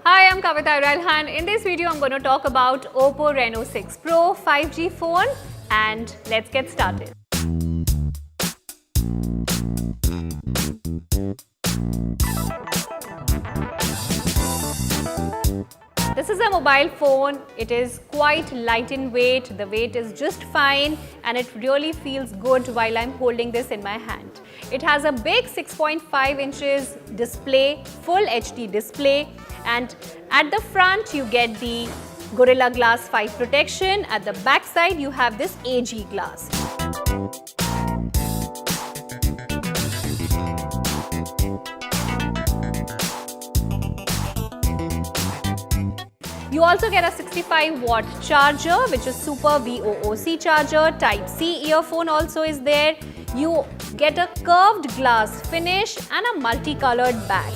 Hi, I'm Kavita Railhan. In this video, I'm going to talk about Oppo Reno 6 Pro 5G phone, and let's get started. This is a mobile phone. It is quite light in weight. The weight is just fine and it really feels good while I'm holding this in my hand. It has a big 6.5 inches display, full HD display, and at the front you get the Gorilla Glass 5 protection. At the back side you have this AG glass. You also get a 65-watt charger, which is SuperVOOC charger. Type-C earphone also is there. You get a curved glass finish and a multicolored back.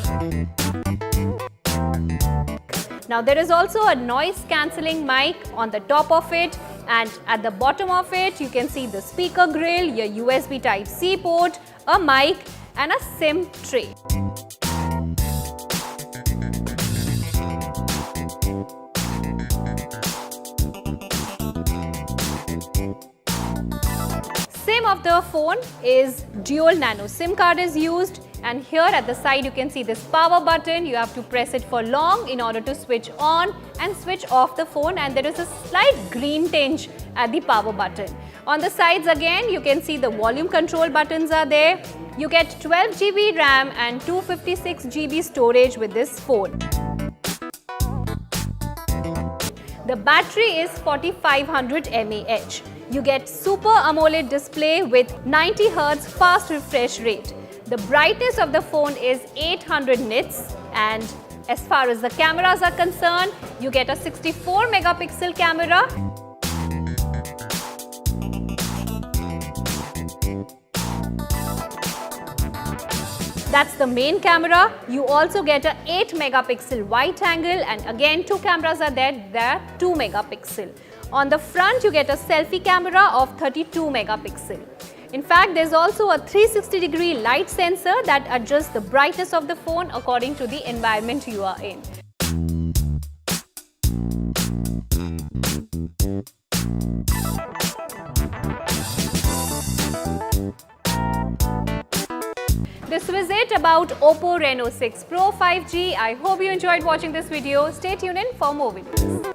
Now there is also a noise cancelling mic on the top of it, and at the bottom of it you can see the speaker grill, your USB Type-C port, a mic and a SIM tray. SIM of the phone is dual nano SIM card is used, and here at the side you can see this power button. You have to press it for long in order to switch on and switch off the phone, and there is a slight green tinge at the power button. On the sides again you can see the volume control buttons are there. You get 12 GB RAM and 256 GB storage with this phone. The battery is 4500 mAh. You get Super AMOLED display with 90 Hz fast refresh rate. The brightness of the phone is 800 nits, and as far as the cameras are concerned, you get a 64 megapixel camera. That's the main camera. You also get a 8 megapixel wide angle, and again two cameras are there, they're 2 megapixel. On the front you get a selfie camera of 32 megapixel. In fact, there's also a 360-degree light sensor that adjusts the brightness of the phone according to the environment you are in. This was it about Oppo Reno 6 Pro 5G. I hope you enjoyed watching this video. Stay tuned in for more videos.